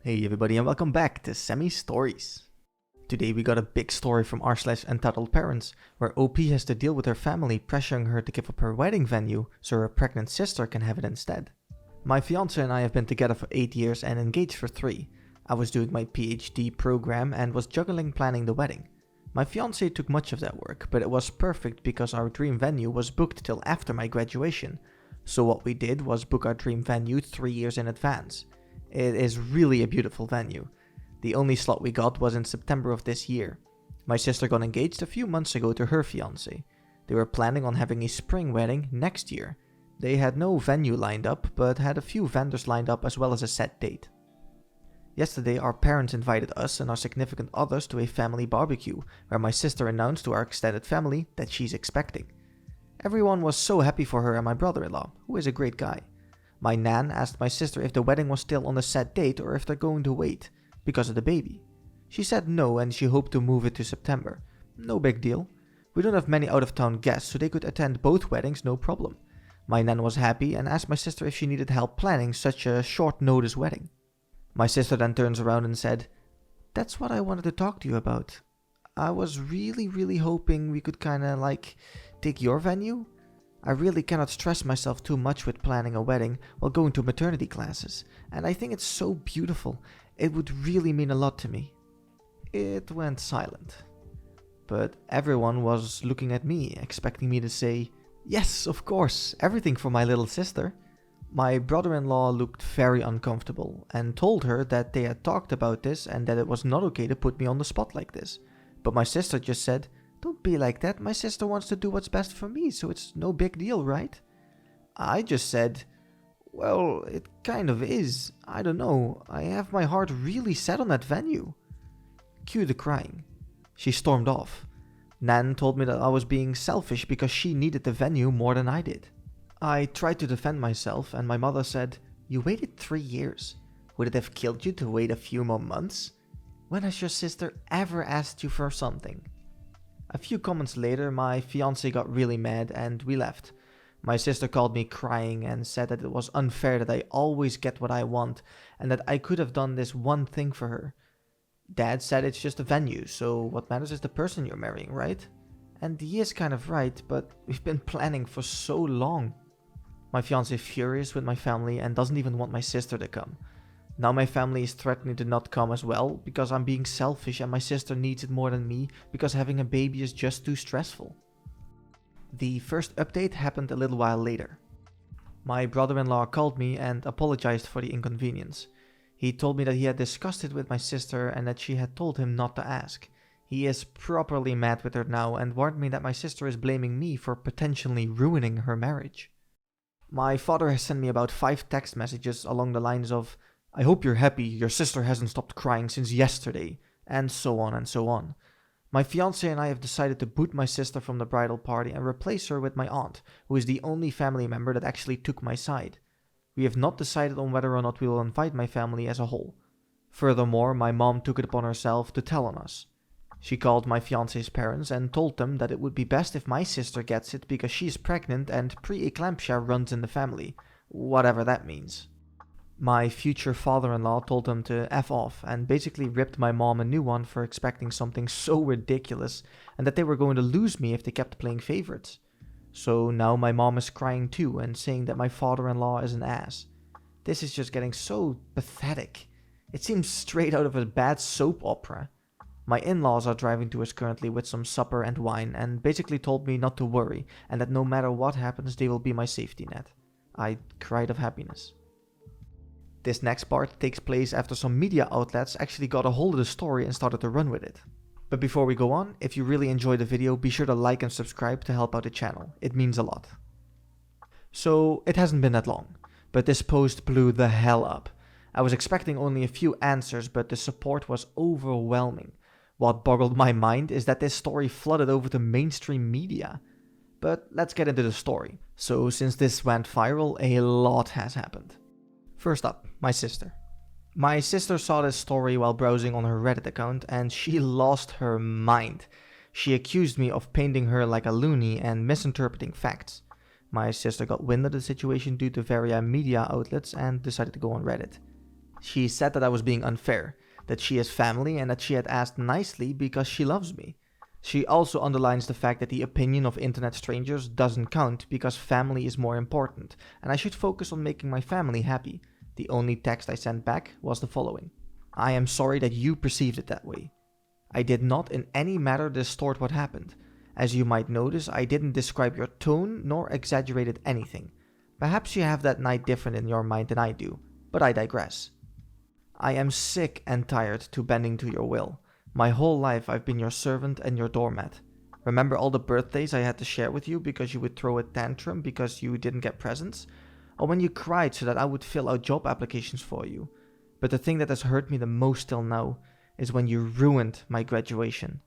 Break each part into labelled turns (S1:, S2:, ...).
S1: Hey everybody and welcome back to Semi Stories. Today we got a big story from r/EntitledParents, where OP has to deal with her family pressuring her to give up her wedding venue so her pregnant sister can have it instead. My fiance and I have been together for 8 years and engaged for 3. I was doing my PhD program and was juggling planning the wedding. My fiance took much of that work, but it was perfect because our dream venue was booked till after my graduation. So what we did was book our dream venue 3 years in advance. It is really a beautiful venue. The only slot we got was in September of this year. My sister got engaged a few months ago to her fiancé. They were planning on having a spring wedding next year. They had no venue lined up, but had a few vendors lined up as well as a set date. Yesterday our parents invited us and our significant others to a family barbecue, where my sister announced to our extended family that she's expecting. Everyone was so happy for her and my brother-in-law, who is a great guy. My nan asked my sister if the wedding was still on the set date or if they're going to wait, because of the baby. She said no and she hoped to move it to September. No big deal. We don't have many out-of-town guests, so they could attend both weddings no problem. My nan was happy and asked my sister if she needed help planning such a short-notice wedding. My sister then turns around and said, "That's what I wanted to talk to you about. I was really hoping we could kinda take your venue. I really cannot stress myself too much with planning a wedding while going to maternity classes, and I think it's so beautiful. It would really mean a lot to me." It went silent. But everyone was looking at me, expecting me to say, "Yes, of course, everything for my little sister." My brother-in-law looked very uncomfortable and told her that they had talked about this and that it was not okay to put me on the spot like this. But my sister just said, "Don't be like that, my sister wants to do what's best for me, so it's no big deal, right?" I just said, "Well, it kind of is. I don't know, I have my heart really set on that venue." Cue the crying. She stormed off. Nan told me that I was being selfish because she needed the venue more than I did. I tried to defend myself and my mother said, "You waited 3 years. Would it have killed you to wait a few more months? When has your sister ever asked you for something?" A few comments later, my fiancé got really mad and we left. My sister called me crying and said that it was unfair that I always get what I want and that I could have done this one thing for her. Dad said it's just a venue, so what matters is the person you're marrying, right? And he is kind of right, but we've been planning for so long. My fiancé is furious with my family and doesn't even want my sister to come. Now my family is threatening to not come as well because I'm being selfish and my sister needs it more than me because having a baby is just too stressful. The first update happened a little while later. My brother-in-law called me and apologized for the inconvenience. He told me that he had discussed it with my sister and that she had told him not to ask. He is properly mad with her now and warned me that my sister is blaming me for potentially ruining her marriage. My father has sent me about 5 text messages along the lines of, "I hope you're happy, your sister hasn't stopped crying since yesterday," and so on and so on. My fiancé and I have decided to boot my sister from the bridal party and replace her with my aunt, who is the only family member that actually took my side. We have not decided on whether or not we will invite my family as a whole. Furthermore, my mom took it upon herself to tell on us. She called my fiancé's parents and told them that it would be best if my sister gets it because she is pregnant and pre-eclampsia runs in the family, whatever that means. My future father-in-law told them to F off and basically ripped my mom a new one for expecting something so ridiculous and that they were going to lose me if they kept playing favorites. So now my mom is crying too and saying that my father-in-law is an ass. This is just getting so pathetic. It seems straight out of a bad soap opera. My in-laws are driving to us currently with some supper and wine and basically told me not to worry and that no matter what happens they will be my safety net. I cried of happiness. This next part takes place after some media outlets actually got a hold of the story and started to run with it. But before we go on, if you really enjoyed the video, be sure to like and subscribe to help out the channel. It means a lot. So, it hasn't been that long, but this post blew the hell up. I was expecting only a few answers, but the support was overwhelming. What boggled my mind is that this story flooded over to mainstream media. But let's get into the story. So, since this went viral, a lot has happened. First up, my sister. My sister saw this story while browsing on her Reddit account and she lost her mind. She accused me of painting her like a loony and misinterpreting facts. My sister got wind of the situation due to various media outlets and decided to go on Reddit. She said that I was being unfair, that she has family and that she had asked nicely because she loves me. She also underlines the fact that the opinion of internet strangers doesn't count because family is more important and I should focus on making my family happy. The only text I sent back was the following. I am sorry that you perceived it that way. I did not in any manner distort what happened. As you might notice, I didn't describe your tone nor exaggerated anything. Perhaps you have that night different in your mind than I do, but I digress. I am sick and tired to bending to your will. My whole life I've been your servant and your doormat. Remember all the birthdays I had to share with you because you would throw a tantrum because you didn't get presents? Or when you cried so that I would fill out job applications for you? But the thing that has hurt me the most till now is when you ruined my graduation.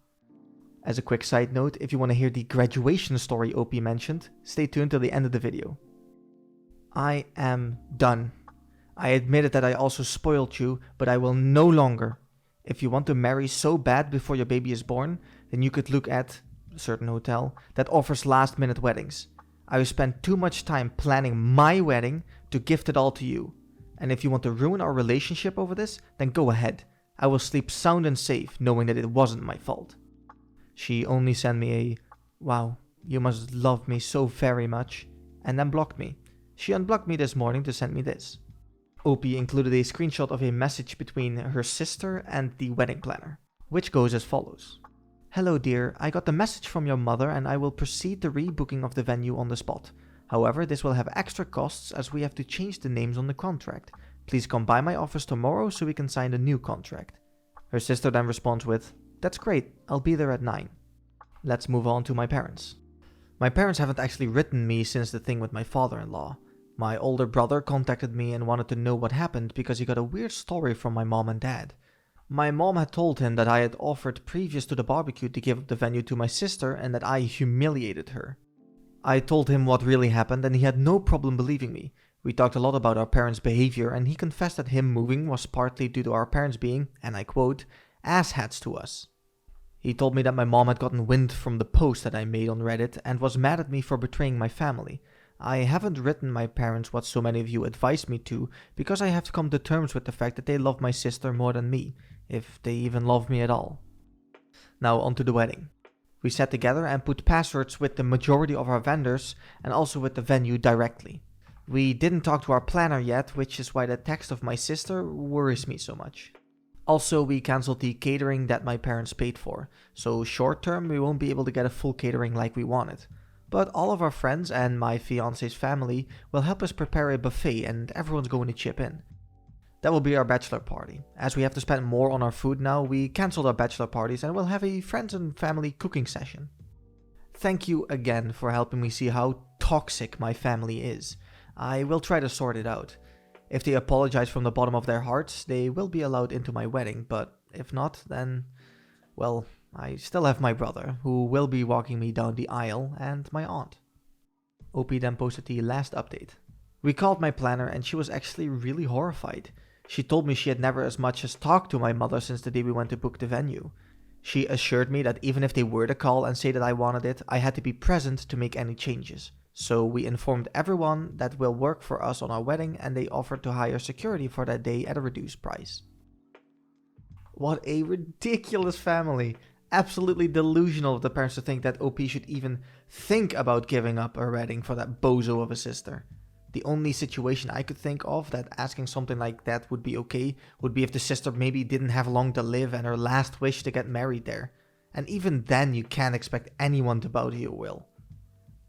S1: As a quick side note, if you want to hear the graduation story OP mentioned, stay tuned till the end of the video. I am done. I admitted that I also spoiled you, but I will no longer. If you want to marry so bad before your baby is born, then you could look at a certain hotel that offers last-minute weddings. I have spent too much time planning my wedding to gift it all to you. And if you want to ruin our relationship over this, then go ahead. I will sleep sound and safe knowing that it wasn't my fault. She only sent me a, wow, you must love me so very much, and then blocked me. She unblocked me this morning to send me this. OP included a screenshot of a message between her sister and the wedding planner, which goes as follows. Hello dear, I got the message from your mother and I will proceed the rebooking of the venue on the spot. However, this will have extra costs as we have to change the names on the contract. Please come by my office tomorrow so we can sign the new contract. Her sister then responds with, that's great, I'll be there at 9. Let's move on to my parents. My parents haven't actually written me since the thing with my father-in-law. My older brother contacted me and wanted to know what happened because he got a weird story from my mom and dad. My mom had told him that I had offered previous to the barbecue to give up the venue to my sister and that I humiliated her. I told him what really happened and he had no problem believing me. We talked a lot about our parents' behavior and he confessed that him moving was partly due to our parents being, and I quote, asshats to us. He told me that my mom had gotten wind from the post that I made on Reddit and was mad at me for betraying my family. I haven't written my parents what so many of you advised me to because I have to come to terms with the fact that they love my sister more than me, if they even love me at all. Now on to the wedding. We sat together and put passwords with the majority of our vendors and also with the venue directly. We didn't talk to our planner yet, which is why the text of my sister worries me so much. Also, we cancelled the catering that my parents paid for, so short term we won't be able to get a full catering like we wanted. But all of our friends and my fiance's family will help us prepare a buffet and everyone's going to chip in. That will be our bachelor party. As we have to spend more on our food now, we cancelled our bachelor parties and we'll have a friends and family cooking session. Thank you again for helping me see how toxic my family is. I will try to sort it out. If they apologize from the bottom of their hearts, they will be allowed into my wedding, but if not, then, well, I still have my brother, who will be walking me down the aisle, and my aunt. OP then posted the last update. We called my planner and she was actually really horrified. She told me she had never as much as talked to my mother since the day we went to book the venue. She assured me that even if they were to call and say that I wanted it, I had to be present to make any changes. So we informed everyone that will work for us on our wedding and they offered to hire security for that day at a reduced price. What a ridiculous family. Absolutely delusional of the parents to think that OP should even think about giving up a wedding for that bozo of a sister. The only situation I could think of that asking something like that would be okay would be if the sister maybe didn't have long to live and her last wish to get married there. And even then you can't expect anyone to bow to your will.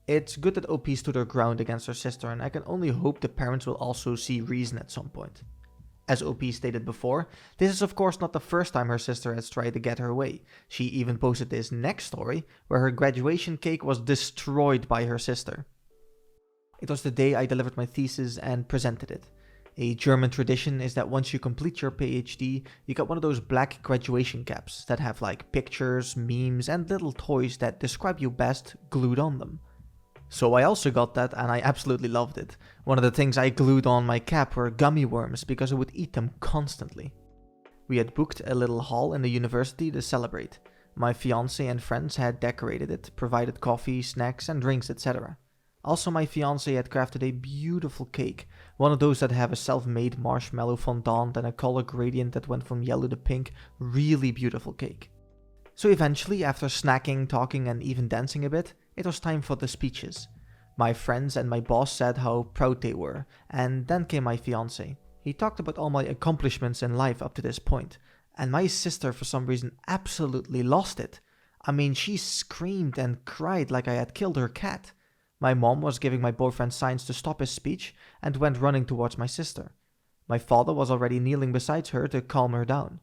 S1: It's good that OP stood her ground against her sister and I can only hope the parents will also see reason at some point. As OP stated before, this is of course not the first time her sister has tried to get her way. She even posted this next story where her graduation cake was destroyed by her sister. It was the day I delivered my thesis and presented it. A German tradition is that once you complete your PhD, you get one of those black graduation caps that have like pictures, memes and little toys that describe you best glued on them. So I also got that and I absolutely loved it. One of the things I glued on my cap were gummy worms because I would eat them constantly. We had booked a little hall in the university to celebrate. My fiancé and friends had decorated it, provided coffee, snacks and drinks, etc. Also, my fiance had crafted a beautiful cake, one of those that have a self-made marshmallow fondant and a color gradient that went from yellow to pink. Really beautiful cake. So eventually, after snacking, talking and even dancing a bit, it was time for the speeches. My friends and my boss said how proud they were, and then came my fiance. He talked about all my accomplishments in life up to this point, and my sister for some reason absolutely lost it. I mean, she screamed and cried like I had killed her cat. My mom was giving my boyfriend signs to stop his speech and went running towards my sister. My father was already kneeling beside her to calm her down.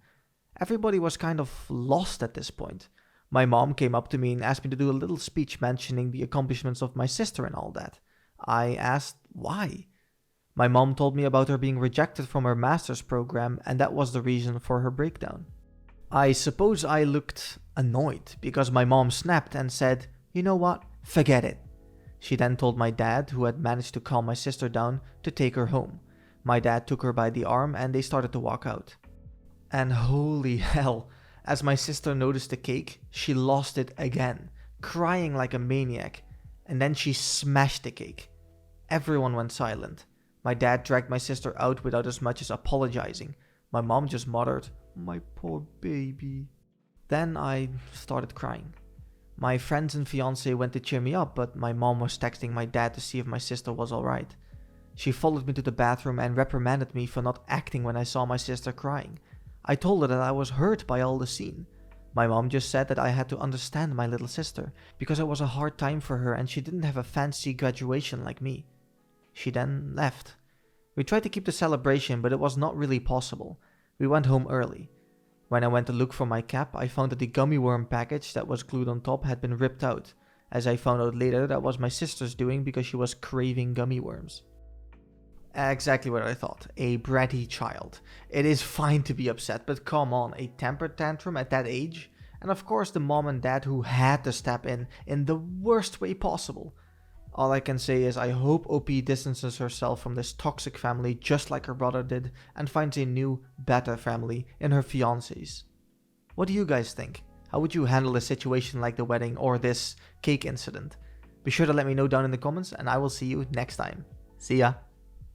S1: Everybody was kind of lost at this point. My mom came up to me and asked me to do a little speech mentioning the accomplishments of my sister and all that. I asked why. My mom told me about her being rejected from her master's program, and that was the reason for her breakdown. I suppose I looked annoyed because my mom snapped and said, "You know what? Forget it." She then told my dad, who had managed to calm my sister down, to take her home. My dad took her by the arm and they started to walk out. And holy hell, as my sister noticed the cake, she lost it again, crying like a maniac, and then she smashed the cake. Everyone went silent. My dad dragged my sister out without as much as apologizing. My mom just muttered, "My poor baby." Then I started crying. My friends and fiance went to cheer me up, but my mom was texting my dad to see if my sister was alright. She followed me to the bathroom and reprimanded me for not acting when I saw my sister crying. I told her that I was hurt by all the scene. My mom just said that I had to understand my little sister, because it was a hard time for her and she didn't have a fancy graduation like me. She then left. We tried to keep the celebration, but it was not really possible. We went home early. When I went to look for my cap, I found that the gummy worm package that was glued on top had been ripped out. As I found out later, that was my sister's doing because she was craving gummy worms. Exactly what I thought. A bratty child. It is fine to be upset, but come on, a temper tantrum at that age? And of course the mom and dad who had to step in the worst way possible. All I can say is I hope OP distances herself from this toxic family just like her brother did and finds a new, better family in her fiancés. What do you guys think? How would you handle a situation like the wedding or this cake incident? Be sure to let me know down in the comments and I will see you next time. See ya!